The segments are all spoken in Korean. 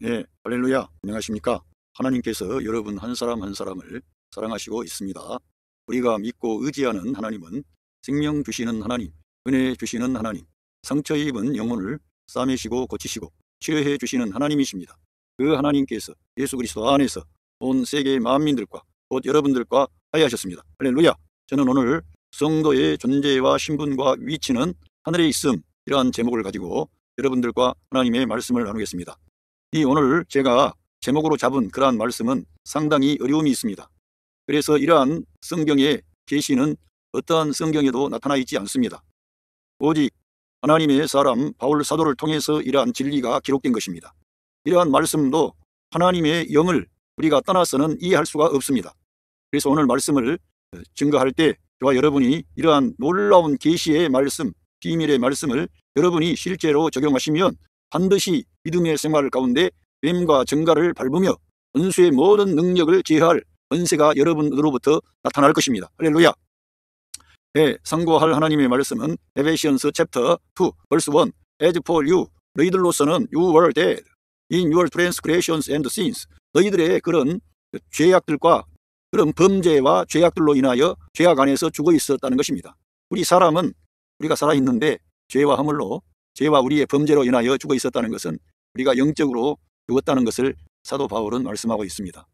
예, 할렐루야. 안녕하십니까? 하나님께서 여러분 한 사람 한 사람을 사랑하시고 있습니다. 우리가 믿고 의지하는 하나님은 생명 주시는 하나님, 은혜 주시는 하나님, 상처 입은 영혼을 싸매시고 고치시고 치료해 주시는 하나님이십니다. 그 하나님께서 예수 그리스도 안에서 온 세계 만민들과 곧 여러분들과 화해하셨습니다. 할렐루야. 저는 오늘 성도의 존재와 신분과 위치는 하늘에 있음, 이러한 제목을 가지고 여러분들과 하나님의 말씀을 나누겠습니다. 오늘 제가 제목으로 잡은 그러한 말씀은 상당히 어려움이 있습니다. 그래서 이러한 성경의 계시는 어떠한 성경에도 나타나 있지 않습니다. 오직 하나님의 사람 바울 사도를 통해서 이러한 진리가 기록된 것입니다. 이러한 말씀도 하나님의 영을 우리가 떠나서는 이해할 수가 없습니다. 그래서 오늘 말씀을 증거할 때 저와 여러분이 이러한 놀라운 계시의 말씀, 비밀의 말씀을 여러분이 실제로 적용하시면 반드시 믿음의 생활 가운데 뱀과 정갈을 밟으며 원수의 모든 능력을 제어할 권세가 여러분으로부터 나타날 것입니다. 할렐루야. 네, 상고할 하나님의 말씀은 에베시언스 챕터 2 verse 1 As for you, 너희들로서는 you were dead in your transgressions and sins. 너희들의 그런 죄악들과 그런 범죄와 죄악들로 인하여 죄악 안에서 죽어 있었다는 것입니다. 우리 사람은 우리가 살아있는데 죄와 허물로, 죄와 우리의 범죄로 인하여 죽어 있었다는 것은 우리가 영적으로 죽었다는 것을 사도 바울은 말씀하고 있습니다.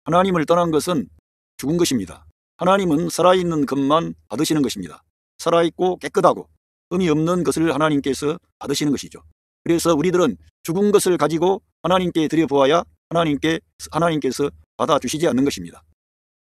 하나님을 떠난 것은 죽은 것입니다. 하나님은 살아있는 것만 받으시는 것입니다. 살아있고 깨끗하고 흠이 없는 것을 하나님께서 받으시는 것이죠. 그래서 우리들은 죽은 것을 가지고 하나님께 드려보아야 하나님께서 받아주시지 않는 것입니다.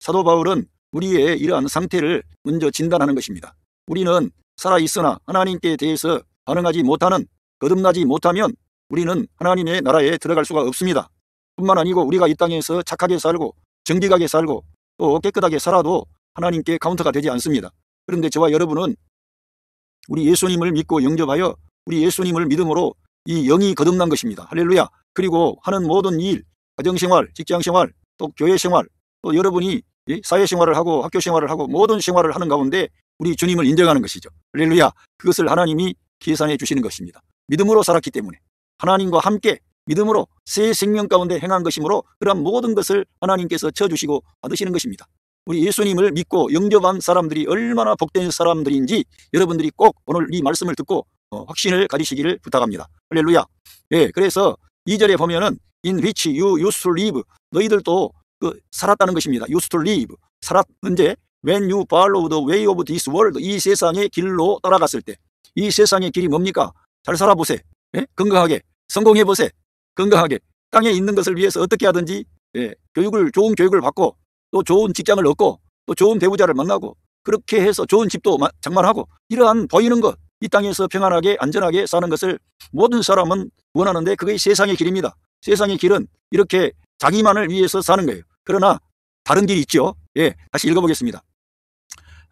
사도 바울은 우리의 이러한 상태를 먼저 진단하는 것입니다. 우리는 살아있으나 하나님께 대해서 반응하지 못하는, 거듭나지 못하면 우리는 하나님의 나라에 들어갈 수가 없습니다. 뿐만 아니고 우리가 이 땅에서 착하게 살고 정직하게 살고 또 깨끗하게 살아도 하나님께 카운터가 되지 않습니다. 그런데 저와 여러분은 우리 예수님을 믿고 영접하여 우리 예수님을 믿음으로 이 영이 거듭난 것입니다. 할렐루야. 그리고 하는 모든 일, 가정생활, 직장생활, 또 교회생활, 또 여러분이 사회생활을 하고 학교생활을 하고 모든 생활을 하는 가운데 우리 주님을 인정하는 것이죠. 할렐루야. 그것을 하나님이 계산해 주시는 것입니다. 믿음으로 살았기 때문에 하나님과 함께 믿음으로 새 생명 가운데 행한 것이므로 그런 모든 것을 하나님께서 쳐주시고 받으시는 것입니다. 우리 예수님을 믿고 영접한 사람들이 얼마나 복된 사람들인지 여러분들이 꼭 오늘 이 말씀을 듣고 확신을 가지시기를 부탁합니다. 할렐루야. 예, 그래서 2절에 보면은 in which you used to live, 너희들도 살았다는 것입니다. used to live, 살았는데 when you follow the way of this world, 이 세상의 길로 따라갔을 때, 이 세상의 길이 뭡니까? 잘 살아보세. 예? 건강하게 성공해보세. 건강하게 땅에 있는 것을 위해서 어떻게 하든지 좋은 교육을 받고 또 좋은 직장을 얻고 또 좋은 배우자를 만나고 그렇게 해서 좋은 집도 장만하고 이러한 보이는 것, 이 땅에서 평안하게 안전하게 사는 것을 모든 사람은 원하는데 그게 세상의 길입니다. 세상의 길은 이렇게 자기만을 위해서 사는 거예요. 그러나 다른 길이 있죠. 예, 다시 읽어보겠습니다.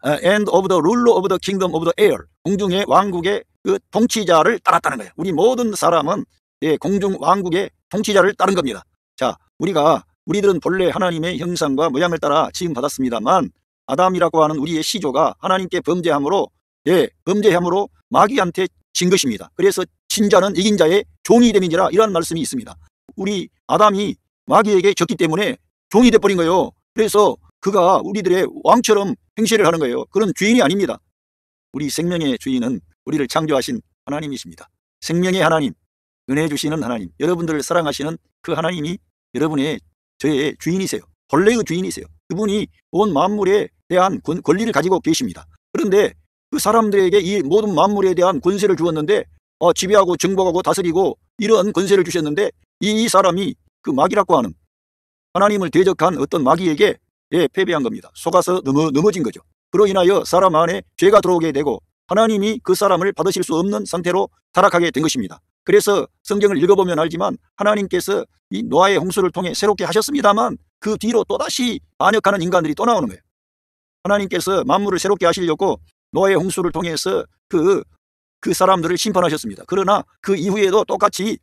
And of the ruler of the kingdom of the air, 공중의 왕국의 그 통치자를 따랐다는 거예요. 우리 모든 사람은 공중 왕국의 통치자를 따른 겁니다. 자, 우리들은 본래 하나님의 형상과 모양을 따라 지음 받았습니다만 아담이라고 하는 우리의 시조가 하나님께 범죄함으로 마귀한테 진 것입니다. 그래서 진자는 이긴 자의 종이 됨이니라, 이런 말씀이 있습니다. 우리 아담이 마귀에게 졌기 때문에 종이 돼버린 거예요. 그래서 그가 우리들의 왕처럼 행세를 하는 거예요. 그런 주인이 아닙니다. 우리 생명의 주인은 우리를 창조하신 하나님이십니다. 생명의 하나님, 은혜 주시는 하나님, 여러분들을 사랑하시는 그 하나님이 저의 주인이세요. 본래의 주인이세요. 그분이 온 만물에 대한 권리를 가지고 계십니다. 그런데 그 사람들에게 이 모든 만물에 대한 권세를 주었는데 지배하고 정복하고 다스리고 이런 권세를 주셨는데 이 사람이 그 마귀라고 하는 하나님을 대적한 어떤 마귀에게 패배한 겁니다. 속아서 넘어진 거죠. 그로 인하여 사람 안에 죄가 들어오게 되고 하나님이 그 사람을 받으실 수 없는 상태로 타락하게 된 것입니다. 그래서 성경을 읽어보면 알지만 하나님께서 이 노아의 홍수를 통해 새롭게 하셨습니다만 그 뒤로 또다시 반역하는 인간들이 또 나오는 거예요. 하나님께서 만물을 새롭게 하시려고 노아의 홍수를 통해서 그 사람들을 심판하셨습니다. 그러나 그 이후에도 똑같이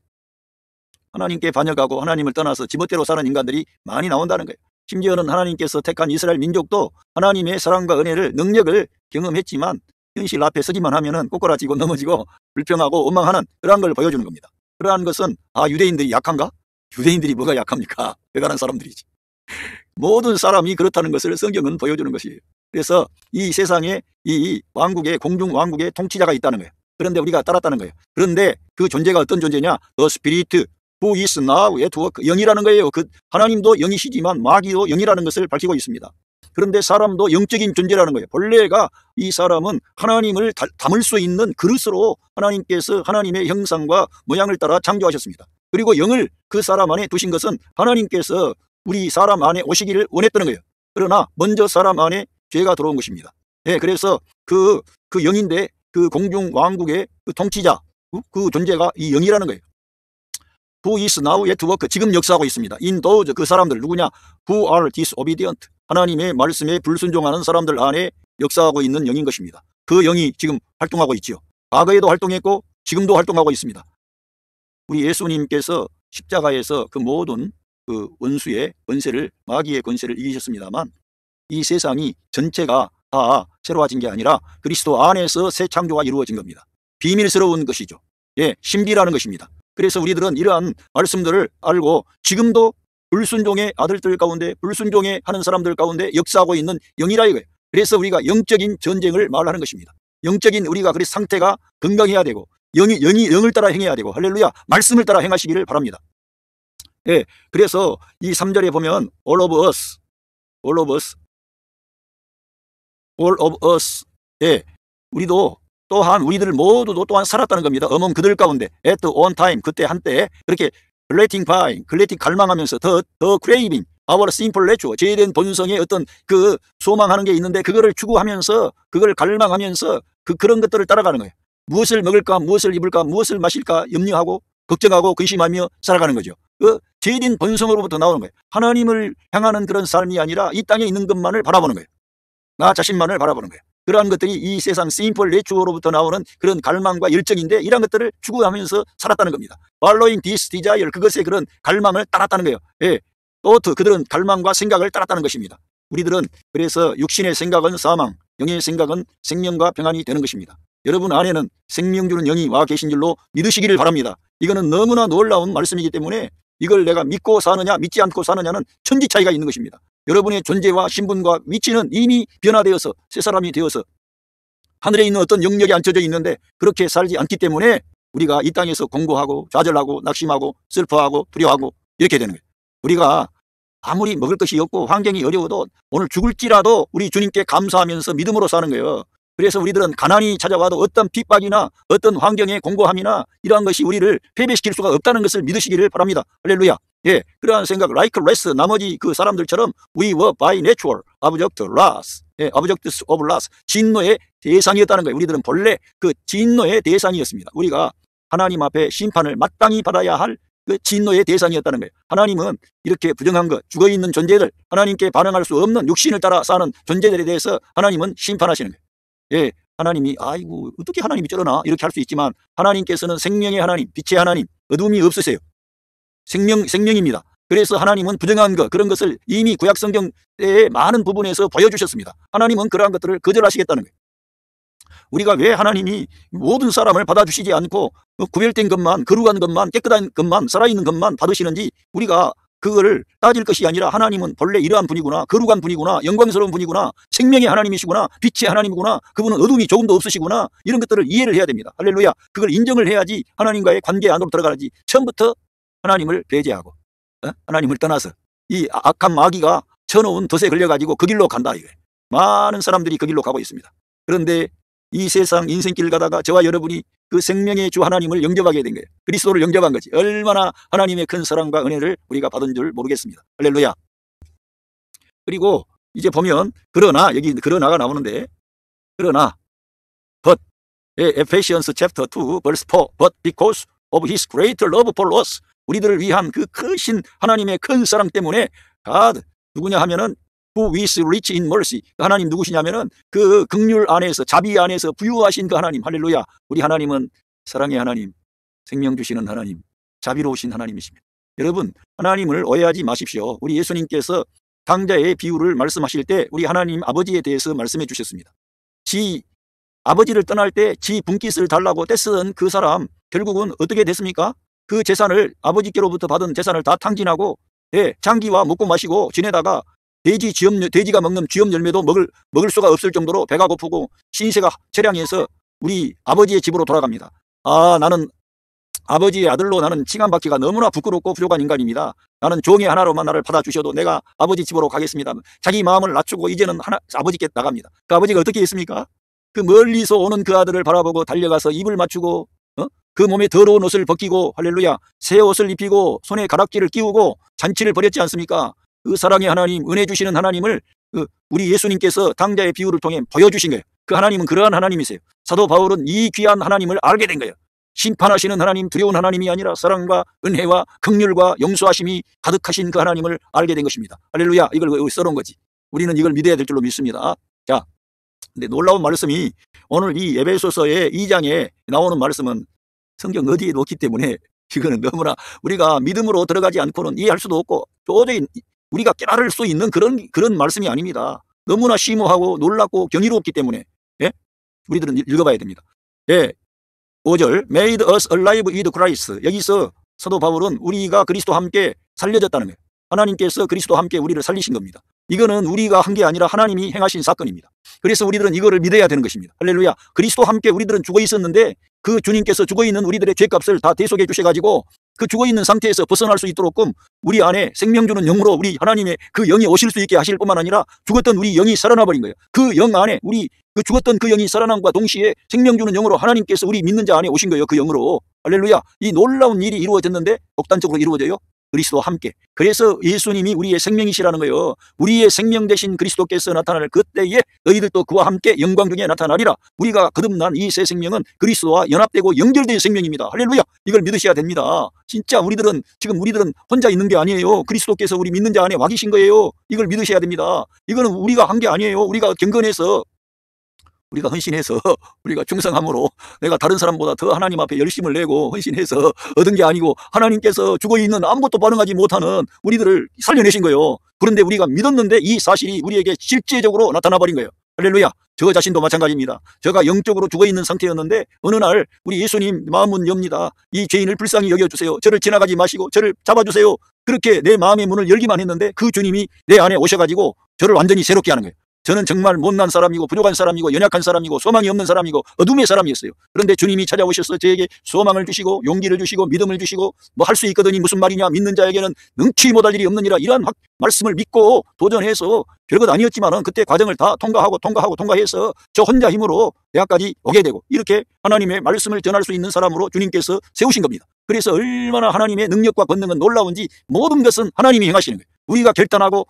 하나님께 반역하고 하나님을 떠나서 지멋대로 사는 인간들이 많이 나온다는 거예요. 심지어는 하나님께서 택한 이스라엘 민족도 하나님의 사랑과 은혜를, 능력을 경험했지만 현실 앞에 서기만 하면은 꼬꾸라지고 넘어지고 불평하고 원망하는 그러한 걸 보여주는 겁니다. 그러한 것은 유대인들이 약한가? 유대인들이 뭐가 약합니까? 대단한 사람들이지. 모든 사람이 그렇다는 것을 성경은 보여주는 것이에요. 그래서 이 세상에 이 왕국의 공중 왕국의 통치자가 있다는 거예요. 그런데 우리가 따랐다는 거예요. 그런데 그 존재가 어떤 존재냐? The Spirit who is now at work. 영이라는 거예요. 그 하나님도 영이시지만 마귀도 영이라는 것을 밝히고 있습니다. 그런데 사람도 영적인 존재라는 거예요. 본래가 이 사람은 하나님을 담을 수 있는 그릇으로 하나님께서 하나님의 형상과 모양을 따라 창조하셨습니다. 그리고 영을 그 사람 안에 두신 것은 하나님께서 우리 사람 안에 오시기를 원했다는 거예요. 그러나 먼저 사람 안에 죄가 들어온 것입니다. 예, 그래서 그 영인데 그 공중 왕국의 그 통치자 그 존재가 이 영이라는 거예요. Who is now at work. 지금 역사하고 있습니다. In those 그 사람들 누구냐? Who are disobedient. 하나님의 말씀에 불순종하는 사람들 안에 역사하고 있는 영인 것입니다. 그 영이 지금 활동하고 있지요. 과거에도 활동했고 지금도 활동하고 있습니다. 우리 예수님께서 십자가에서 그 모든 그 원수의 권세를 마귀의 권세를 이기셨습니다만 이 세상이 전체가 다 새로워진 게 아니라 그리스도 안에서 새 창조가 이루어진 겁니다. 비밀스러운 것이죠. 예, 신비라는 것입니다. 그래서 우리들은 이러한 말씀들을 알고 지금도 불순종의 아들들 가운데 불순종의 하는 사람들 가운데 역사하고 있는 영이라 이거예요. 그래서 우리가 영적인 전쟁을 말하는 것입니다. 영적인 우리가 그래서 상태가 건강해야 되고 영을 따라 행해야 되고 할렐루야 말씀을 따라 행하시기를 바랍니다. 예, 그래서 이 3절에 보면 all of us, all of us, all of us. 예, 우리도 또한 우리들 모두도 또한 살았다는 겁니다. among 그들 가운데 at one time 그때 한때 그렇게 글래팅 갈망하면서 더 craving our simple nature 죄된 본성의 어떤 그 소망하는 게 있는데 그거를 추구하면서 그걸 갈망하면서 그런 것들을 따라가는 거예요. 무엇을 먹을까 무엇을 입을까 무엇을 마실까 염려하고 걱정하고 근심하며 살아가는 거죠. 그 죄된 본성으로부터 나오는 거예요. 하나님을 향하는 그런 삶이 아니라 이 땅에 있는 것만을 바라보는 거예요. 나 자신만을 바라보는 거예요. 그러한 것들이 이 세상 심플 내추어로부터 나오는 그런 갈망과 열정인데 이런 것들을 추구하면서 살았다는 겁니다. Following this desire 그것의 그런 갈망을 따랐다는 거예요. 예, 또 그들은 갈망과 생각을 따랐다는 것입니다. 우리들은 그래서 육신의 생각은 사망, 영의 생각은 생명과 평안이 되는 것입니다. 여러분 안에는 생명 주는 영이 와 계신 줄로 믿으시기를 바랍니다. 이거는 너무나 놀라운 말씀이기 때문에 이걸 내가 믿고 사느냐 믿지 않고 사느냐는 천지 차이가 있는 것입니다. 여러분의 존재와 신분과 위치는 이미 변화되어서 새 사람이 되어서 하늘에 있는 어떤 영역이 앉혀져 있는데 그렇게 살지 않기 때문에 우리가 이 땅에서 공고하고 좌절하고 낙심하고 슬퍼하고 두려워하고 이렇게 되는 거예요. 우리가 아무리 먹을 것이 없고 환경이 어려워도 오늘 죽을지라도 우리 주님께 감사하면서 믿음으로 사는 거예요. 그래서 우리들은 가난이 찾아와도 어떤 핍박이나 어떤 환경의 공고함이나 이러한 것이 우리를 패배시킬 수가 없다는 것을 믿으시기를 바랍니다. 할렐루야. 예, 그러한 생각, like rest, 나머지 그 사람들처럼 we were by nature object loss, 예, objects of loss, 진노의 대상이었다는 거예요. 우리들은 본래 그 진노의 대상이었습니다. 우리가 하나님 앞에 심판을 마땅히 받아야 할 그 진노의 대상이었다는 거예요. 하나님은 이렇게 부정한 것, 죽어있는 존재들, 하나님께 반응할 수 없는 육신을 따라 사는 존재들에 대해서 하나님은 심판하시는 거예요. 예, 하나님이 아이고 어떻게 하나님이 저러나 이렇게 할 수 있지만 하나님께서는 생명의 하나님, 빛의 하나님, 어둠이 없으세요. 생명입니다. 그래서 하나님은 부정한 것 그런 것을 이미 구약 성경의 많은 부분에서 보여주셨습니다. 하나님은 그러한 것들을 거절하시겠다는 거예요. 우리가 왜 하나님이 모든 사람을 받아주시지 않고 구별된 것만 거룩한 것만 깨끗한 것만 살아있는 것만 받으시는지 우리가 그거를 따질 것이 아니라 하나님은 본래 이러한 분이구나 거룩한 분이구나 영광스러운 분이구나 생명의 하나님이시구나 빛의 하나님이구나 그분은 어둠이 조금도 없으시구나 이런 것들을 이해를 해야 됩니다. 할렐루야. 그걸 인정을 해야지 하나님과의 관계 안으로 들어가야지. 처음부터 하나님을 배제하고 하나님을 떠나서 이 악한 마귀가 쳐놓은 덫에 걸려가지고 그 길로 간다 이거예요. 많은 사람들이 그 길로 가고 있습니다. 그런데 이 세상 인생길 가다가 저와 여러분이 그 생명의 주 하나님을 영접하게 된 거예요. 그리스도를 영접한 거지. 얼마나 하나님의 큰 사랑과 은혜를 우리가 받은 줄 모르겠습니다. 할렐루야. 그리고 이제 보면 그러나 여기 그러나가 나오는데 그러나 but Ephesians chapter 2 verse 4 but because of his great love for us 우리들을 위한 그 크신 하나님의 큰 사랑 때문에 God 누구냐 하면은 who is rich in mercy 하나님 누구시냐면은 그 긍휼 안에서 자비 안에서 부유하신 그 하나님 할렐루야. 우리 하나님은 사랑의 하나님 생명 주시는 하나님 자비로우신 하나님이십니다. 여러분 하나님을 오해하지 마십시오. 우리 예수님께서 당자의 비유를 말씀하실 때 우리 하나님 아버지에 대해서 말씀해 주셨습니다. 지 아버지를 떠날 때 지 분깃을 달라고 떼쓰던 그 사람 결국은 어떻게 됐습니까? 그 재산을 아버지께로부터 받은 재산을 다 탕진하고 장기와 먹고 마시고 지내다가 돼지가 먹는 쥐염 열매도 먹을 수가 없을 정도로 배가 고프고 신세가 처량해서 우리 아버지의 집으로 돌아갑니다. 나는 아버지의 아들로 나는 칭함받기가 너무나 부끄럽고 부족한 인간입니다. 나는 종의 하나로만 나를 받아주셔도 내가 아버지 집으로 가겠습니다. 자기 마음을 낮추고 이제는 아버지께 나갑니다. 그 아버지가 어떻게 했습니까? 그 멀리서 오는 그 아들을 바라보고 달려가서 입을 맞추고 그 몸에 더러운 옷을 벗기고 할렐루야 새 옷을 입히고 손에 가락지를 끼우고 잔치를 벌였지 않습니까? 그 사랑의 하나님, 은혜 주시는 하나님을 우리 예수님께서 당자의 비유를 통해 보여주신 거예요. 그 하나님은 그러한 하나님이세요. 사도 바울은 이 귀한 하나님을 알게 된 거예요. 심판하시는 하나님, 두려운 하나님이 아니라 사랑과 은혜와 긍휼과 용서하심이 가득하신 그 하나님을 알게 된 것입니다. 할렐루야. 이걸 써놓은 거지. 우리는 이걸 믿어야 될 줄로 믿습니다. 자, 근데 놀라운 말씀이 오늘 이 에베소서의 2장에 나오는 말씀은 성경 어디에 놓기 때문에 이거는 너무나 우리가 믿음으로 들어가지 않고는 이해할 수도 없고 도저히 우리가 깨달을 수 있는 그런 말씀이 아닙니다. 너무나 심오하고 놀랍고 경이롭기 때문에 우리들은 읽어봐야 됩니다. 5절 Made us alive with Christ. 여기서 사도 바울은 우리가 그리스도와 함께 살려졌다는 거예요. 하나님께서 그리스도와 함께 우리를 살리신 겁니다. 이거는 우리가 한 게 아니라 하나님이 행하신 사건입니다. 그래서 우리들은 이거를 믿어야 되는 것입니다. 할렐루야. 그리스도와 함께 우리들은 죽어 있었는데 그 주님께서 죽어 있는 우리들의 죄값을 다 대속해 주셔가지고 그 죽어 있는 상태에서 벗어날 수 있도록끔 우리 안에 생명 주는 영으로 우리 하나님의 그 영이 오실 수 있게 하실 뿐만 아니라 죽었던 우리 영이 살아나 버린 거예요. 그 영 안에 우리 그 죽었던 그 영이 살아남과 동시에 생명 주는 영으로 하나님께서 우리 믿는 자 안에 오신 거예요. 그 영으로. 할렐루야. 이 놀라운 일이 이루어졌는데 독단적으로 이루어져요. 그리스도와 함께. 그래서 예수님이 우리의 생명이시라는 거예요. 우리의 생명 되신 그리스도께서 나타날 그때에 너희들도 그와 함께 영광 중에 나타나리라. 우리가 거듭난 이 새 생명은 그리스도와 연합되고 연결된 생명입니다. 할렐루야. 이걸 믿으셔야 됩니다. 진짜 우리들은 혼자 있는 게 아니에요. 그리스도께서 우리 믿는 자 안에 와 계신 거예요. 이걸 믿으셔야 됩니다. 이거는 우리가 한 게 아니에요. 우리가 경건해서 우리가 헌신해서 우리가 충성함으로 내가 다른 사람보다 더 하나님 앞에 열심을 내고 헌신해서 얻은 게 아니고 하나님께서 죽어있는 아무것도 반응하지 못하는 우리들을 살려내신 거예요. 그런데 우리가 믿었는데 이 사실이 우리에게 실제적으로 나타나 버린 거예요. 할렐루야. 저 자신도 마찬가지입니다. 제가 영적으로 죽어있는 상태였는데 어느 날 우리 예수님 마음은 엽니다. 이 죄인을 불쌍히 여겨주세요. 저를 지나가지 마시고 저를 잡아주세요. 그렇게 내 마음의 문을 열기만 했는데 그 주님이 내 안에 오셔가지고 저를 완전히 새롭게 하는 거예요. 저는 정말 못난 사람이고 부족한 사람이고 연약한 사람이고 소망이 없는 사람이고 어둠의 사람이었어요. 그런데 주님이 찾아오셔서 저에게 소망을 주시고 용기를 주시고 믿음을 주시고 뭐 할 수 있거든이 무슨 말이냐, 믿는 자에게는 능치 못할 일이 없느니라, 이러한 말씀을 믿고 도전해서 별것 아니었지만은 그때 과정을 다 통과해서 저 혼자 힘으로 대학까지 오게 되고 이렇게 하나님의 말씀을 전할 수 있는 사람으로 주님께서 세우신 겁니다. 그래서 얼마나 하나님의 능력과 권능은 놀라운지 모든 것은 하나님이 행하시는 거예요. 우리가 결단하고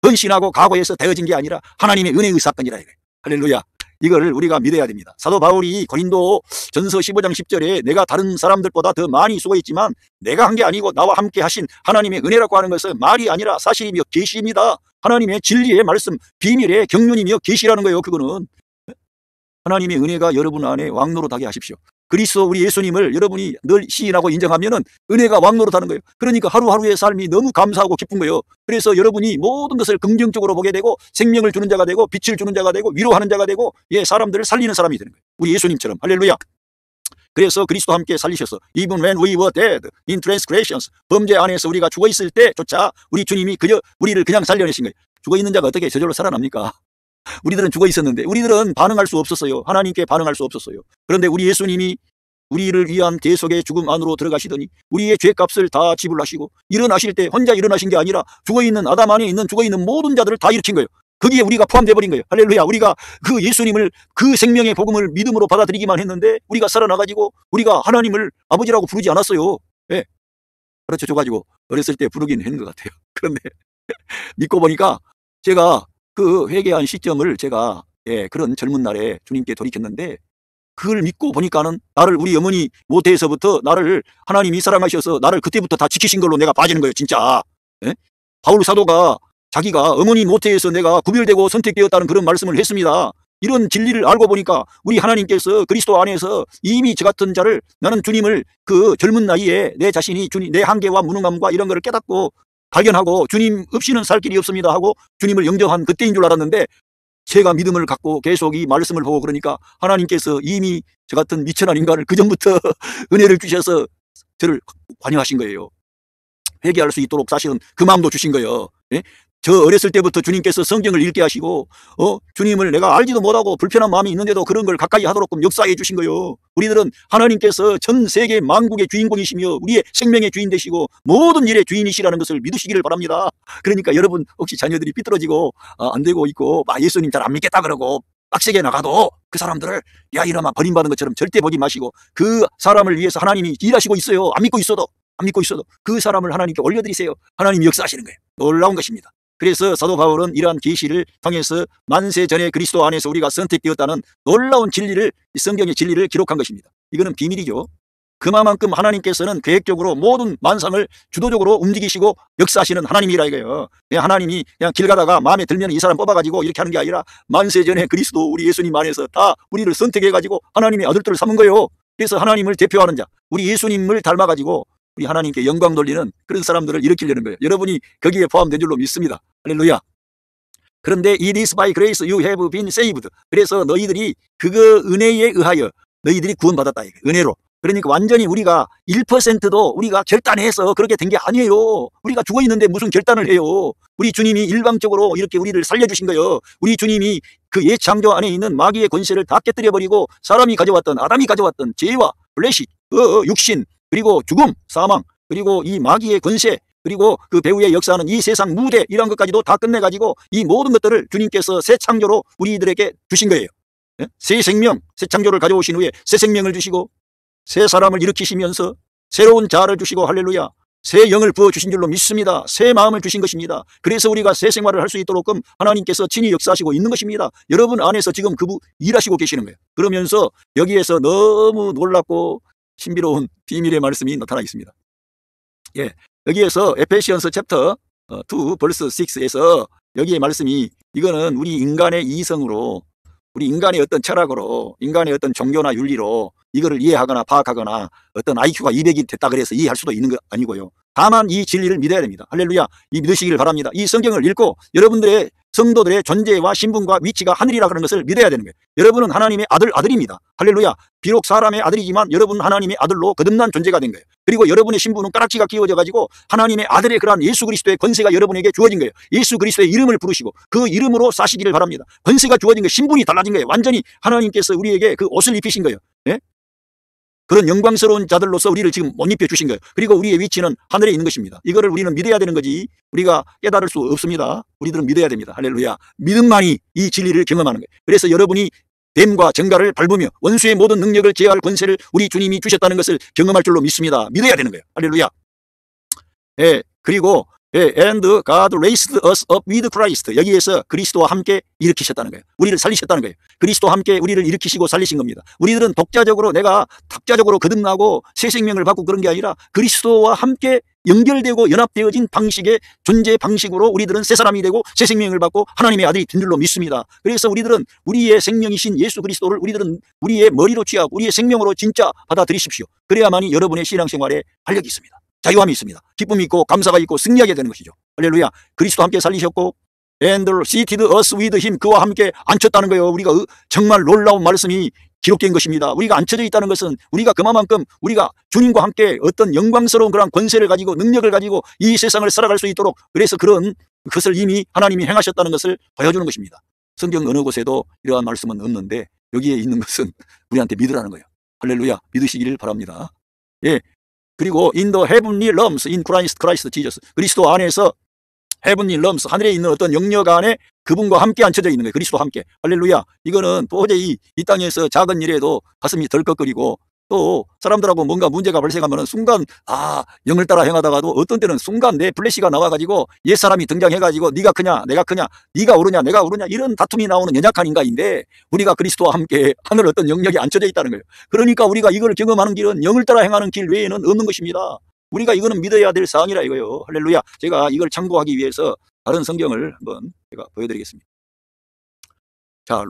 헌신하고 각오해서 되어진 게 아니라 하나님의 은혜의 사건이라 이거예요. 할렐루야. 이걸 우리가 믿어야 됩니다. 사도 바울이 고린도 전서 15장 10절에 내가 다른 사람들보다 더 많이 수고했지만 내가 한 게 아니고 나와 함께 하신 하나님의 은혜라고 하는 것은 말이 아니라 사실이며 계시입니다. 하나님의 진리의 말씀, 비밀의 경륜이며 계시라는 거예요. 그거는 하나님의 은혜가 여러분 안에 왕노릇하게 하십시오. 그리스도 우리 예수님을 여러분이 늘 시인하고 인정하면은 은혜가 왕노릇하는 거예요. 그러니까 하루하루의 삶이 너무 감사하고 기쁜 거예요. 그래서 여러분이 모든 것을 긍정적으로 보게 되고 생명을 주는 자가 되고 빛을 주는 자가 되고 위로하는 자가 되고 사람들을 살리는 사람이 되는 거예요. 우리 예수님처럼. 할렐루야. 그래서 그리스도와 함께 살리셔서 Even when we were dead in transgressions, 범죄 안에서 우리가 죽어있을 때조차 우리 주님이 우리를 그냥 살려내신 거예요. 죽어있는 자가 어떻게 저절로 살아납니까? 우리들은 죽어 있었는데 우리들은 반응할 수 없었어요. 하나님께 반응할 수 없었어요. 그런데 우리 예수님이 우리를 위한 대속의 죽음 안으로 들어가시더니 우리의 죄값을 다 지불하시고 일어나실 때 혼자 일어나신 게 아니라 죽어있는 아담 안에 있는 죽어있는 모든 자들을 다 일으킨 거예요. 거기에 우리가 포함되어 버린 거예요. 할렐루야. 우리가 그 예수님을 그 생명의 복음을 믿음으로 받아들이기만 했는데 우리가 살아나가지고 우리가 하나님을 아버지라고 부르지 않았어요. 그렇죠. 줘가지고 어렸을 때 부르긴 했는 것 같아요. 그런데 믿고 보니까 제가 그 회개한 시점을 제가 그런 젊은 날에 주님께 돌이켰는데 그걸 믿고 보니까는 나를 우리 어머니 모태에서부터 나를 하나님이 사랑하셔서 나를 그때부터 다 지키신 걸로 내가 봐지는 거예요. 진짜. 바울 사도가 자기가 어머니 모태에서 내가 구별되고 선택되었다는 그런 말씀을 했습니다. 이런 진리를 알고 보니까 우리 하나님께서 그리스도 안에서 이미 저 같은 자를 나는 주님을 그 젊은 나이에 내 자신이 주님 내 한계와 무능함과 이런 거를 깨닫고 발견하고 주님 없이는 살 길이 없습니다 하고 주님을 영접한 그때인 줄 알았는데 제가 믿음을 갖고 계속 이 말씀을 보고 그러니까 하나님께서 이미 저 같은 미천한 인간을 그전부터 은혜를 주셔서 저를 관여하신 거예요. 회개할 수 있도록 사실은 그 마음도 주신 거예요. 예? 저 어렸을 때부터 주님께서 성경을 읽게 하시고 주님을 내가 알지도 못하고 불편한 마음이 있는데도 그런 걸 가까이 하도록 역사해 주신 거예요. 우리들은 하나님께서 전 세계 만국의 주인공이시며 우리의 생명의 주인 되시고 모든 일의 주인이시라는 것을 믿으시기를 바랍니다. 그러니까 여러분 혹시 자녀들이 삐뚤어지고 안 되고 있고 예수님 잘 안 믿겠다 그러고 빡세게 나가도 그 사람들을 야 이러면 버림받은 것처럼 절대 보지 마시고 그 사람을 위해서 하나님이 일하시고 있어요. 안 믿고 있어도 그 사람을 하나님께 올려드리세요. 하나님이 역사하시는 거예요. 놀라운 것입니다. 그래서 사도 바울은 이러한 계시를 통해서 만세 전에 그리스도 안에서 우리가 선택되었다는 놀라운 진리를, 성경의 진리를 기록한 것입니다. 이거는 비밀이죠. 그만큼 하나님께서는 계획적으로 모든 만상을 주도적으로 움직이시고 역사하시는 하나님이라 이거예요. 하나님이 그냥 길 가다가 마음에 들면 이 사람 뽑아가지고 이렇게 하는 게 아니라 만세 전에 그리스도 우리 예수님 안에서 다 우리를 선택해가지고 하나님의 아들들을 삼은 거예요. 그래서 하나님을 대표하는 자, 우리 예수님을 닮아가지고 우리 하나님께 영광 돌리는 그런 사람들을 일으키려는 거예요. 여러분이 거기에 포함된 줄로 믿습니다. 할렐루야. 그런데 it is by grace you have been saved. 그래서 너희들이 그거 은혜에 의하여 너희들이 구원받았다. 은혜로. 그러니까 완전히 우리가 1%도 우리가 결단해서 그렇게 된 게 아니에요. 우리가 죽어 있는데 무슨 결단을 해요. 우리 주님이 일방적으로 이렇게 우리를 살려주신 거예요. 우리 주님이 그 옛 창조 안에 있는 마귀의 권세를 다 깨뜨려버리고 사람이 가져왔던, 아담이 가져왔던 죄와 플래시, 육신, 그리고 죽음, 사망, 그리고 이 마귀의 권세, 그리고 그 배후에 역사하는 이 세상 무대, 이런 것까지도 다 끝내가지고 이 모든 것들을 주님께서 새 창조로 우리들에게 주신 거예요. 새 생명, 새 창조를 가져오신 후에 새 생명을 주시고 새 사람을 일으키시면서 새로운 자아를 주시고 할렐루야, 새 영을 부어주신 줄로 믿습니다. 새 마음을 주신 것입니다. 그래서 우리가 새 생활을 할 수 있도록끔 하나님께서 친히 역사하시고 있는 것입니다. 여러분 안에서 지금 그분 일하시고 계시는 거예요. 그러면서 여기에서 너무 놀랍고 신비로운 비밀의 말씀이 나타나 있습니다. 예, 여기에서 에페시언스 챕터 2 벌스 6에서 여기의 말씀이 이거는 우리 인간의 이성으로, 우리 인간의 어떤 철학으로, 인간의 어떤 종교나 윤리로 이거를 이해하거나 파악하거나 어떤 IQ가 200이 됐다 그래서 이해할 수도 있는 거 아니고요. 다만 이 진리를 믿어야 됩니다. 할렐루야. 이 믿으시기를 바랍니다. 이 성경을 읽고 여러분들의 성도들의 존재와 신분과 위치가 하늘이라 그런 것을 믿어야 되는 거예요. 여러분은 하나님의 아들입니다. 할렐루야. 비록 사람의 아들이지만 여러분은 하나님의 아들로 거듭난 존재가 된 거예요. 그리고 여러분의 신분은 가락지가 끼워져 가지고 하나님의 아들의 그러한 예수 그리스도의 권세가 여러분에게 주어진 거예요. 예수 그리스도의 이름을 부르시고 그 이름으로 사시기를 바랍니다. 권세가 주어진 거예요. 신분이 달라진 거예요. 완전히 하나님께서 우리에게 그 옷을 입히신 거예요. 예? 그런 영광스러운 자들로서 우리를 지금 못 입혀주신 거예요. 그리고 우리의 위치는 하늘에 있는 것입니다. 이거를 우리는 믿어야 되는 거지 우리가 깨달을 수 없습니다. 우리들은 믿어야 됩니다. 할렐루야. 믿음만이 이 진리를 경험하는 거예요. 그래서 여러분이 뱀과 정갈을 밟으며 원수의 모든 능력을 제어할 권세를 우리 주님이 주셨다는 것을 경험할 줄로 믿습니다. 믿어야 되는 거예요. 할렐루야. 예, 그리고 and God raised us up with Christ. 여기에서 그리스도와 함께 일으키셨다는 거예요. 우리를 살리셨다는 거예요. 그리스도와 함께 우리를 일으키시고 살리신 겁니다. 우리들은 독자적으로 내가 탁자적으로 거듭나고 새 생명을 받고 그런 게 아니라 그리스도와 함께 연결되고 연합되어진 방식의 존재 방식으로 우리들은 새 사람이 되고 새 생명을 받고 하나님의 아들이 된 줄로 믿습니다. 그래서 우리들은 우리의 생명이신 예수 그리스도를 우리들은 우리의 머리로 취하고 우리의 생명으로 진짜 받아들이십시오. 그래야만이 여러분의 신앙생활에 활력이 있습니다. 자유함이 있습니다. 기쁨이 있고 감사가 있고 승리하게 되는 것이죠. 할렐루야. 그리스도 함께 살리셨고 and seated us with him. 그와 함께 앉혔다는 거예요. 우리가 정말 놀라운 말씀이 기록된 것입니다. 우리가 앉혀져 있다는 것은 우리가 그만큼 우리가 주님과 함께 어떤 영광스러운 그런 권세를 가지고 능력을 가지고 이 세상을 살아갈 수 있도록, 그래서 그런 것을 이미 하나님이 행하셨다는 것을 보여주는 것입니다. 성경 어느 곳에도 이러한 말씀은 없는데 여기에 있는 것은 우리한테 믿으라는 거예요. 할렐루야. 믿으시기를 바랍니다. 예. 그리고 in the heavenly realms in Christ Jesus. 그리스도 안에서 heavenly realms, 하늘에 있는 어떤 영역 안에 그분과 함께 앉혀져 있는 거예요. 그리스도와 함께. 할렐루야. 이거는 도저히 이 땅에서 작은 일에도 가슴이 덜컥거리고 또 사람들하고 뭔가 문제가 발생하면 순간 영을 따라 행하다가도 어떤 때는 순간 내 플래시가 나와가지고 옛사람이 등장해가지고 네가 크냐 내가 크냐, 네가 옳으냐 내가 옳으냐, 이런 다툼이 나오는 연약한 인간인데 우리가 그리스도와 함께 하늘 어떤 영역에 앉혀져 있다는 거예요. 그러니까 우리가 이걸 경험하는 길은 영을 따라 행하는 길 외에는 없는 것입니다. 우리가 이거는 믿어야 될 사항이라 이거예요. 할렐루야. 제가 이걸 참고하기 위해서 다른 성경을 한번 제가 보여드리겠습니다. 자,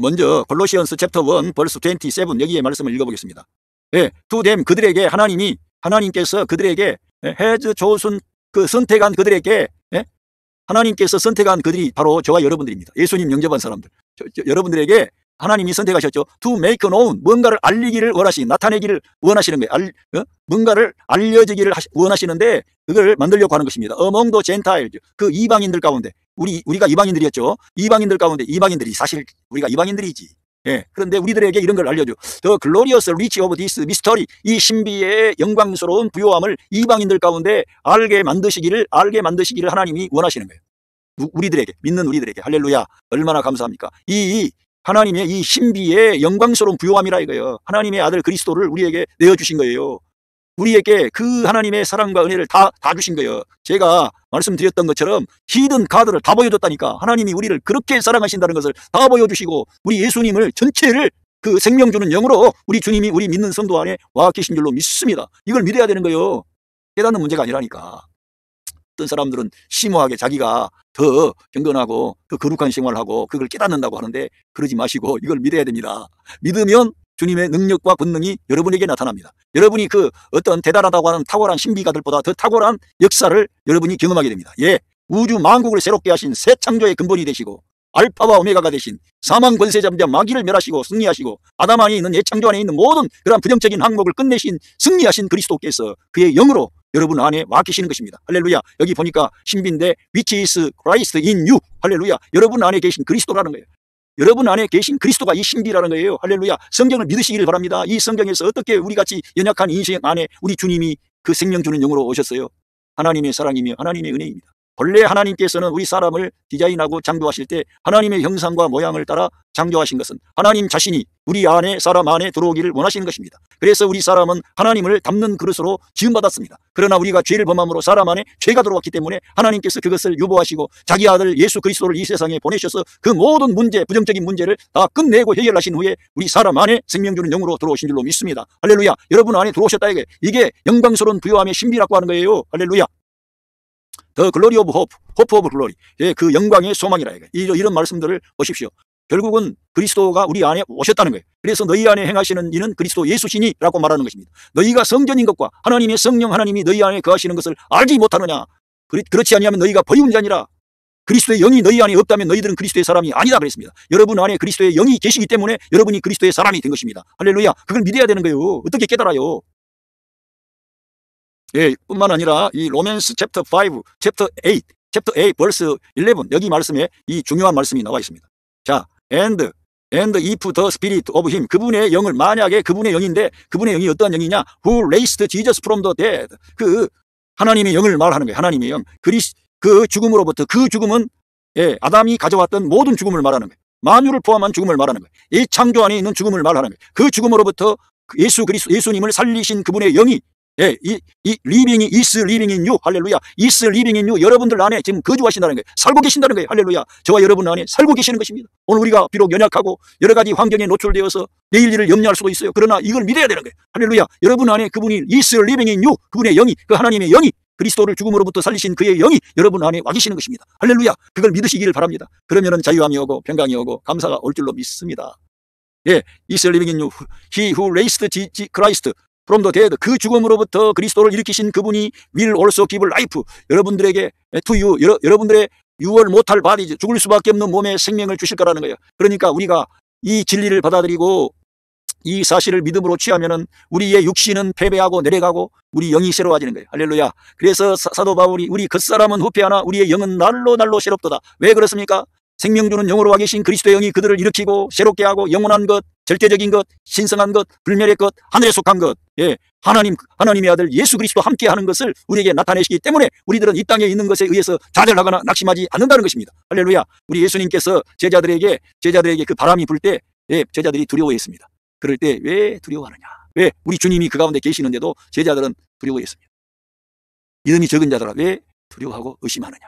먼저 골로시언스 챕터 1 벌스 27, 여기에 말씀을 읽어보겠습니다. 예, to them, 그들에게 하나님께서 그들에게 has chosen, 그 선택한 그들에게, 하나님께서 선택한 그들이 바로 저와 여러분들입니다. 예수님 영접한 사람들. 여러분들에게 하나님이 선택하셨죠. To make known, 뭔가를 알리기를 원하시는, 나타내기를 원하시는 거예요. 뭔가를 알려지기를 원하시는데 그걸 만들려고 하는 것입니다. Among the Gentiles, 그 이방인들 가운데, 우리가 이방인들이었죠. 이방인들 가운데, 이방인들이 사실 우리가 이방인들이지. 예, 그런데 우리들에게 이런 걸 알려줘. The glorious reach of this mystery, 이 신비의 영광스러운 부요함을 이방인들 가운데 알게 만드시기를 하나님이 원하시는 거예요. 우리들에게, 믿는 우리들에게. 할렐루야. 얼마나 감사합니까? 이 하나님의 이 신비의 영광스러운 부요함이라 이거예요. 하나님의 아들 그리스도를 우리에게 내어주신 거예요. 우리에게 그 하나님의 사랑과 은혜를 다 주신 거예요. 제가 말씀드렸던 것처럼 히든 가드를 다 보여줬다니까. 하나님이 우리를 그렇게 사랑하신다는 것을 다 보여주시고 우리 예수님을 전체를 그 생명 주는 영으로 우리 주님이 우리 믿는 성도 안에 와 계신 줄로 믿습니다. 이걸 믿어야 되는 거예요. 깨닫는 문제가 아니라니까. 어떤 사람들은 심오하게 자기가 더 경건하고 더 거룩한 생활을 하고 그걸 깨닫는다고 하는데 그러지 마시고 이걸 믿어야 됩니다. 믿으면 주님의 능력과 권능이 여러분에게 나타납니다. 여러분이 그 어떤 대단하다고 하는 탁월한 신비가들보다 더 탁월한 역사를 여러분이 경험하게 됩니다. 예, 우주 만국을 새롭게 하신 새 창조의 근본이 되시고 알파와 오메가가 되신 사망 권세자이자 마귀를 멸하시고 승리하시고 아담 안에 있는 예창조 안에 있는 모든 그러한 부정적인 항목을 끝내신 승리하신 그리스도께서 그의 영으로 여러분 안에 와 계시는 것입니다. 할렐루야. 여기 보니까 신비인데 which is Christ in you. 할렐루야. 여러분 안에 계신 그리스도라는 거예요. 여러분 안에 계신 그리스도가 이 신비라는 거예요. 할렐루야. 성경을 믿으시길 바랍니다. 이 성경에서 어떻게 우리같이 연약한 인생 안에 우리 주님이 그 생명 주는 영으로 오셨어요. 하나님의 사랑이며 하나님의 은혜입니다. 본래 하나님께서는 우리 사람을 디자인하고 창조하실 때 하나님의 형상과 모양을 따라 창조하신 것은 하나님 자신이 우리 안에 사람 안에 들어오기를 원하시는 것입니다. 그래서 우리 사람은 하나님을 담는 그릇으로 지음받았습니다. 그러나 우리가 죄를 범함으로 사람 안에 죄가 들어왔기 때문에 하나님께서 그것을 유보하시고 자기 아들 예수 그리스도를 이 세상에 보내셔서 그 모든 문제, 부정적인 문제를 다 끝내고 해결하신 후에 우리 사람 안에 생명 주는 영으로 들어오신 줄로 믿습니다. 할렐루야. 여러분 안에 들어오셨다 이게 영광스러운 부요함의 신비라고 하는 거예요. 할렐루야. The glory of hope, hope of glory. 예, 그 영광의 소망이라 이거. 이런 말씀들을 보십시오. 결국은 그리스도가 우리 안에 오셨다는 거예요. 그래서 너희 안에 행하시는 이는 그리스도 예수시니라고 말하는 것입니다. 너희가 성전인 것과 하나님의 성령 하나님이 너희 안에 거하시는 것을 알지 못하느냐. 그렇지 아니하면 너희가 버리운 자니라. 그리스도의 영이 너희 안에 없다면 너희들은 그리스도의 사람이 아니다 그랬습니다. 여러분 안에 그리스도의 영이 계시기 때문에 여러분이 그리스도의 사람이 된 것입니다. 할렐루야. 그걸 믿어야 되는 거예요. 어떻게 깨달아요? 예, 뿐만 아니라 이 로맨스 챕터 5, 챕터 8 벌스 11 여기 말씀에 이 중요한 말씀이 나와 있습니다. 자, and if the spirit of him, 그분의 영을, 만약에 그분의 영인데 그분의 영이 어떠한 영이냐? who raised Jesus from the dead, 그 하나님의 영을 말하는 거예요. 하나님의 영. 그 죽음으로부터, 그 죽음은 예, 아담이 가져왔던 모든 죽음을 말하는 거예요. 만유를 포함한 죽음을 말하는 거예요. 이 창조 안에 있는 죽음을 말하는 거예요. 그 죽음으로부터 예수님을 살리신 그분의 영이 예, 이 living is living in you. 할렐루야. is living in you. 여러분들 안에 지금 거주하신다는 거예요. 살고 계신다는 거예요. 할렐루야. 저와 여러분 안에 살고 계시는 것입니다. 오늘 우리가 비록 연약하고 여러 가지 환경에 노출되어서 내일 일을 염려할 수도 있어요. 그러나 이걸 믿어야 되는 거예요. 할렐루야. 여러분 안에 그분이 is living in you. 그분의 영이, 그 하나님의 영이, 그리스도를 죽음으로부터 살리신 그의 영이 여러분 안에 와 계시는 것입니다. 할렐루야. 그걸 믿으시기를 바랍니다. 그러면은 자유함이 오고 평강이 오고 감사가 올 줄로 믿습니다. 예, is living in you. He who raised Christ from the dead, 그 죽음으로부터 그리스도를 일으키신 그분이 will also give life. 여러분들에게 to you, 여러분들의 유월 못할 바디, 죽을 수밖에 없는 몸에 생명을 주실 거라는 거예요. 그러니까 우리가 이 진리를 받아들이고 이 사실을 믿음으로 취하면은 우리의 육신은 패배하고 내려가고 우리 영이 새로워지는 거예요. 할렐루야. 그래서 사도 바울이 우리 겉사람은 후패하나 우리의 영은 날로 새롭도다. 왜 그렇습니까? 생명 주는 영으로 와 계신 그리스도의 영이 그들을 일으키고 새롭게 하고 영원한 것, 절대적인 것, 신성한 것, 불멸의 것, 하늘에 속한 것, 예, 하나님의 아들 예수 그리스도 함께 하는 것을 우리에게 나타내시기 때문에 우리들은 이 땅에 있는 것에 의해서 좌절하거나 낙심하지 않는다는 것입니다. 할렐루야. 우리 예수님께서 제자들에게 그 바람이 불 때 예, 제자들이 두려워했습니다. 그럴 때 왜 두려워하느냐? 왜? 우리 주님이 그 가운데 계시는데도 제자들은 두려워했습니다. 믿음이 적은 자들아 왜 두려워하고 의심하느냐?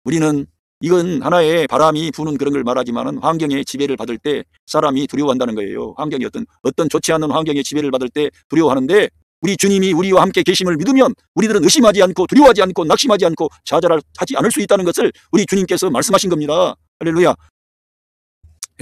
우리는 이건 하나의 바람이 부는 그런 걸 말하지만은 환경의 지배를 받을 때 사람이 두려워한다는 거예요. 환경이 어떤 좋지 않은 환경의 지배를 받을 때 두려워하는데 우리 주님이 우리와 함께 계심을 믿으면 우리들은 의심하지 않고 두려워하지 않고 낙심하지 않고 좌절하지 않을 수 있다는 것을 우리 주님께서 말씀하신 겁니다. 할렐루야.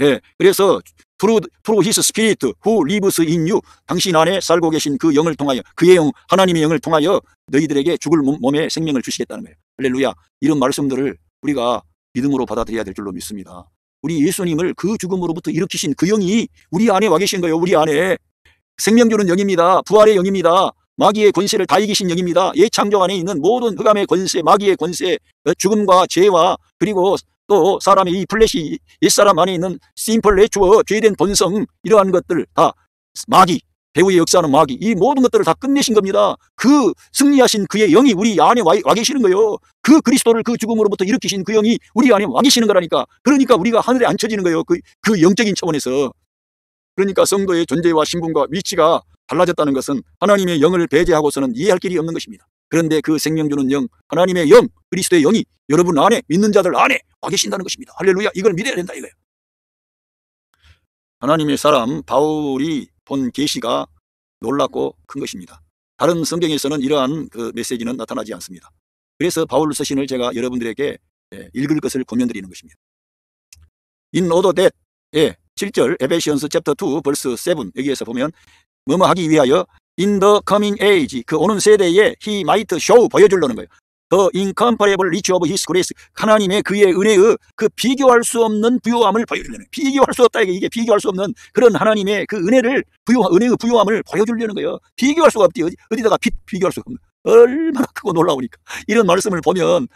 예, 그래서 through his spirit who lives in you, 당신 안에 살고 계신 그 영을 통하여, 그의 영, 하나님의 영을 통하여 너희들에게 죽을 몸에 생명을 주시겠다는 거예요. 할렐루야. 이런 말씀들을 우리가 믿음으로 받아들여야 될 줄로 믿습니다. 우리 예수님을 그 죽음으로부터 일으키신 그 영이 우리 안에 와 계신 거예요. 우리 안에. 생명 주는 영입니다. 부활의 영입니다. 마귀의 권세를 다 이기신 영입니다. 옛 창조 안에 있는 모든 흑암의 권세, 마귀의 권세, 죽음과 죄와 그리고 또 사람의 이 플래시, 옛사람 안에 있는 심플 내추어, 죄된 본성, 이러한 것들 다 마귀, 배후의 역사하는 마귀, 이 모든 것들을 다 끝내신 겁니다. 그 승리하신 그의 영이 우리 안에 와 계시는 거예요. 그 그리스도를 그 죽음으로부터 일으키신 그 영이 우리 안에 와 계시는 거라니까. 그러니까 우리가 하늘에 앉혀지는 거예요. 그 영적인 차원에서. 그러니까 성도의 존재와 신분과 위치가 달라졌다는 것은 하나님의 영을 배제하고서는 이해할 길이 없는 것입니다. 그런데 그 생명 주는 영, 하나님의 영, 그리스도의 영이 여러분 안에, 믿는 자들 안에 와 계신다는 것입니다. 할렐루야. 이걸 믿어야 된다 이거예요. 하나님의 사람 바울이 본 계시가 놀랍고 큰 것입니다. 다른 성경에서는 이러한 그 메시지는 나타나지 않습니다. 그래서 바울 서신을 제가 여러분들에게 읽을 것을 권면드리는 것입니다. In order that, 7절 에베시언스 챕터 2 벌스 7 여기에서 보면 뭐뭐 하기 위하여 in the coming age, 그 오는 세대에 he might show, 보여주려는 거예요. The incomparable riches of his grace, 하나님의 그의 은혜의 그 비교할 수 없는 부요함을 보여주려는 거예요. 비교할 수 없다, 이게 비교할 수 없는 그런 하나님의 그 은혜의 부요함을 보여주려는 거예요. 비교할 수가 없지. 어디다가 비교할 수가 없는, 얼마나 크고 놀라우니까 이런 말씀을 보면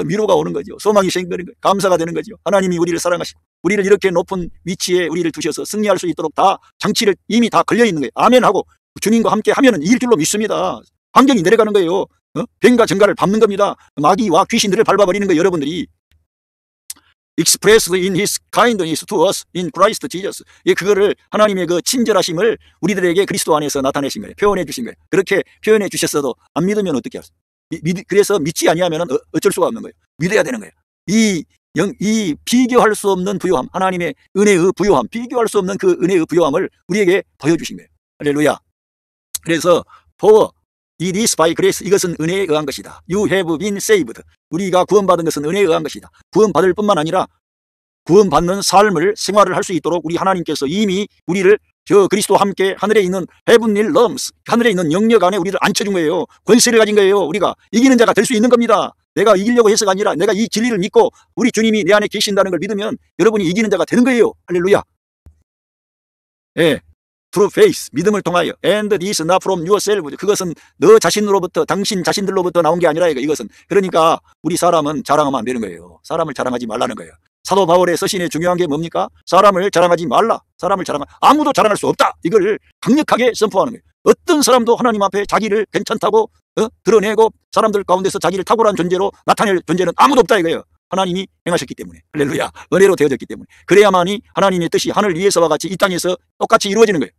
위로가 오는 거죠. 소망이 생기는 거예요. 감사가 되는 거죠. 하나님이 우리를 사랑하시고 우리를 이렇게 높은 위치에 우리를 두셔서 승리할 수 있도록 다 장치를 이미 다 걸려 있는 거예요. 아멘하고 주님과 함께 하면은 이길 줄로 믿습니다. 환경이 내려가는 거예요. 뱀과 정갈을 밟는 겁니다. 마귀와 귀신들을 밟아버리는 거예요. 여러분들이 expressed in his kindness to us in Christ Jesus, 그거를 하나님의 그 친절하심을 우리들에게 그리스도 안에서 나타내신 거예요. 표현해 주신 거예요. 그렇게 표현해 주셨어도 안 믿으면 어떻게 하세요? 그래서 믿지 아니하면 어쩔 수가 없는 거예요. 믿어야 되는 거예요. 이 비교할 수 없는 부요함, 하나님의 은혜의 부요함, 비교할 수 없는 그 은혜의 부요함을 우리에게 보여주신 거예요. 할렐루야. 그래서 for it is by grace, 이것은 은혜에 의한 것이다. You have been saved, 우리가 구원받은 것은 은혜에 의한 것이다. 구원받을 뿐만 아니라 구원받는 삶을, 생활을 할 수 있도록 우리 하나님께서 이미 우리를 저 그리스도와 함께 하늘에 있는 heavenly realms, 하늘에 있는 영역 안에 우리를 앉혀준 거예요. 권세를 가진 거예요. 우리가 이기는 자가 될 수 있는 겁니다. 내가 이기려고 해서가 아니라 내가 이 진리를 믿고 우리 주님이 내 안에 계신다는 걸 믿으면 여러분이 이기는 자가 되는 거예요. 할렐루야. Through faith, 믿음을 통하여. And this not from yourself, 그것은 너 자신으로부터, 당신 자신들로부터 나온 게 아니라 이것은. 그러니까 우리 사람은 자랑하면 안 되는 거예요. 사람을 자랑하지 말라는 거예요. 사도 바울의 서신에 중요한 게 뭡니까? 사람을 자랑하지 말라. 사람을 아무도 자랑할 수 없다. 이걸 강력하게 선포하는 거예요. 어떤 사람도 하나님 앞에 자기를 괜찮다고 드러내고 사람들 가운데서 자기를 탁월한 존재로 나타낼 존재는 아무도 없다 이거예요. 하나님이 행하셨기 때문에. 할렐루야. 은혜로 되어졌기 때문에. 그래야만이 하나님의 뜻이 하늘 위에서와 같이 이 땅에서 똑같이 이루어지는 거예요.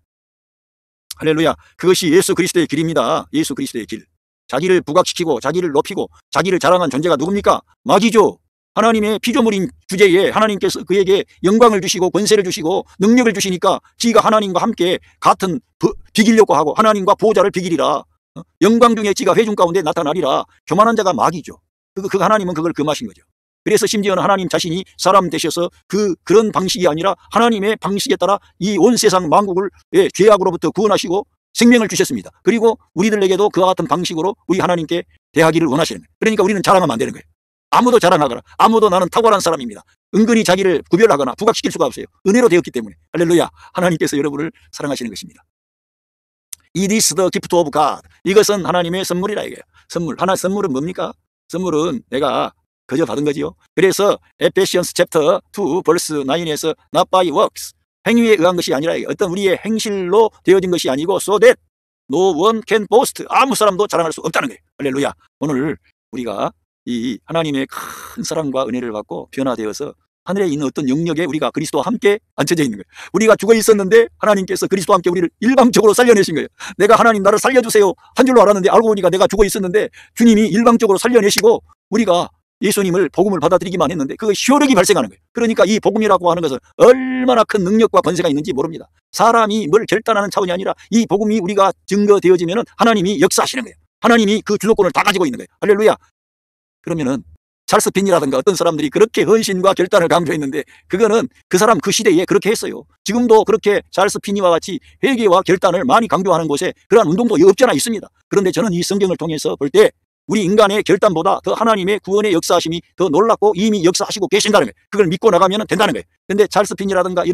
할렐루야. 그것이 예수 그리스도의 길입니다. 예수 그리스도의 길. 자기를 부각시키고 자기를 높이고 자기를 자랑한 존재가 누굽니까? 마귀죠. 하나님의 피조물인 주제에 하나님께서 그에게 영광을 주시고 권세를 주시고 능력을 주시니까 지가 하나님과 함께 같은 비기려고 하고 하나님과 보호자를 비기리라. 영광 중에 지가 회중 가운데 나타나리라. 교만한 자가 마귀죠. 그 하나님은 그걸 금하신 거죠. 그래서 심지어는 하나님 자신이 사람 되셔서 그런 방식이 아니라 하나님의 방식에 따라 이 온 세상 만국을 죄악으로부터 구원하시고 생명을 주셨습니다. 그리고 우리들에게도 그와 같은 방식으로 우리 하나님께 대하기를 원하시는 거예요. 그러니까 우리는 자랑하면 안 되는 거예요. 아무도 자랑하거나 아무도 나는 탁월한 사람입니다. 은근히 자기를 구별하거나 부각시킬 수가 없어요. 은혜로 되었기 때문에. 할렐루야. 하나님께서 여러분을 사랑하시는 것입니다. It is the gift of God. 이것은 하나님의 선물이라 이거예요. 선물은 뭡니까? 선물은 내가 그저 받은 거지요. 그래서 에페시언스 챕터 2 벌스 9에서 not by works, 행위에 의한 것이 아니라 어떤 우리의 행실로 되어진 것이 아니고 so that no one can boast, 아무 사람도 자랑할 수 없다는 거예요. 할렐루야. 오늘 우리가 이 하나님의 큰 사랑과 은혜를 받고 변화되어서 하늘에 있는 어떤 영역에 우리가 그리스도와 함께 앉혀져 있는 거예요. 우리가 죽어 있었는데 하나님께서 그리스도와 함께 우리를 일방적으로 살려내신 거예요. 내가 하나님 나를 살려주세요 한 줄로 알았는데 알고 보니까 내가 죽어 있었는데 주님이 일방적으로 살려내시고 우리가 예수님을 복음을 받아들이기만 했는데 그 효력이 발생하는 거예요. 그러니까 이 복음이라고 하는 것은 얼마나 큰 능력과 권세가 있는지 모릅니다. 사람이 뭘 결단하는 차원이 아니라 이 복음이 우리가 증거되어지면 하나님이 역사하시는 거예요. 하나님이 그 주도권을 다 가지고 있는 거예요. 할렐루야. 그러면은 찰스 핀이라든가 어떤 사람들이 그렇게 헌신과 결단을 강조했는데 그거는 그 사람 그 시대에 그렇게 했어요. 지금도 그렇게 찰스 핀이와 같이 회개와 결단을 많이 강조하는 곳에 그러한 운동도 없잖아 있습니다. 그런데 저는 이 성경을 통해서 볼 때 우리 인간의 결단보다 더 하나님의 구원의 역사하심이 더 놀랍고 이미 역사하시고 계신다는 거예요. 그걸 믿고 나가면 된다는 거예요. 근데 찰스 핀이라든가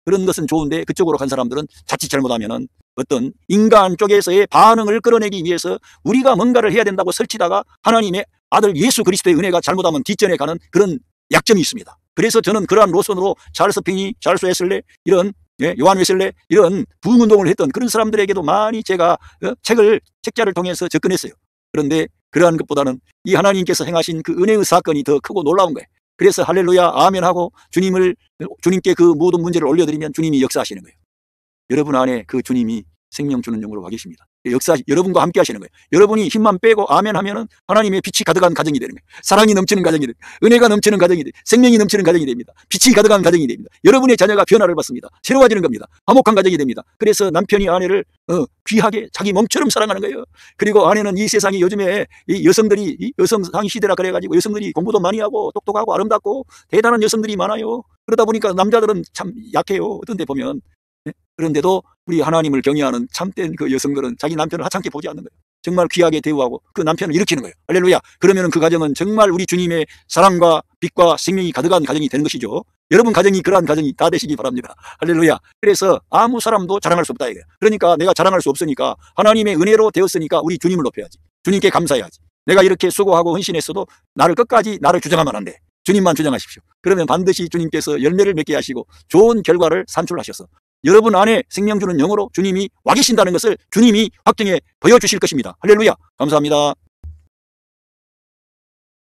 그런 것은 좋은데 그쪽으로 간 사람들은 자칫 잘못하면은 어떤 인간 쪽에서의 반응을 끌어내기 위해서 우리가 뭔가를 해야 된다고 설치다가 하나님의 아들 예수 그리스도의 은혜가 잘못하면 뒷전에 가는 그런 약점이 있습니다. 그래서 저는 그러한 노선으로 찰스 핀이, 찰스 웨슬레, 이런 요한 웨슬레 이런 부흥운동을 했던 그런 사람들에게도 많이 제가 책자를 통해서 접근했어요. 그런데 그러한 것보다는 이 하나님께서 행하신 그 은혜의 사건이 더 크고 놀라운 거예요. 그래서 할렐루야 아멘하고 주님께 그 모든 문제를 올려드리면 주님이 역사하시는 거예요. 여러분 안에 그 주님이 생명 주는 영으로 와 계십니다. 여러분과 함께 하시는 거예요. 여러분이 힘만 빼고 아멘 하면은 하나님의 빛이 가득한 가정이 되는 거예요. 사랑이 넘치는 가정이 됩니다. 은혜가 넘치는 가정이 됩니다. 생명이 넘치는 가정이 됩니다. 빛이 가득한 가정이 됩니다. 여러분의 자녀가 변화를 받습니다. 새로워지는 겁니다. 화목한 가정이 됩니다. 그래서 남편이 아내를 귀하게 자기 몸처럼 사랑하는 거예요. 그리고 아내는 이 세상이 요즘에 이 여성들이 이 여성상 시대라 그래가지고 여성들이 공부도 많이 하고 똑똑하고 아름답고 대단한 여성들이 많아요. 그러다 보니까 남자들은 참 약해요. 어떤 데 보면. 그런데도 우리 하나님을 경외하는 참된 그 여성들은 자기 남편을 하찮게 보지 않는 거예요. 정말 귀하게 대우하고 그 남편을 일으키는 거예요. 할렐루야. 그러면 그 가정은 정말 우리 주님의 사랑과 빛과 생명이 가득한 가정이 되는 것이죠. 여러분 가정이 그러한 가정이 다 되시기 바랍니다. 할렐루야. 그래서 아무 사람도 자랑할 수 없다 이거예요. 그러니까 내가 자랑할 수 없으니까 하나님의 은혜로 되었으니까 우리 주님을 높여야지. 주님께 감사해야지. 내가 이렇게 수고하고 헌신했어도 나를 끝까지 나를 주장하면 안 돼. 주님만 주장하십시오. 그러면 반드시 주님께서 열매를 맺게 하시고 좋은 결과를 산출하셔서 여러분 안에 생명 주는 영으로 주님이 와 계신다는 것을 주님이 확증해 보여주실 것입니다. 할렐루야. 감사합니다.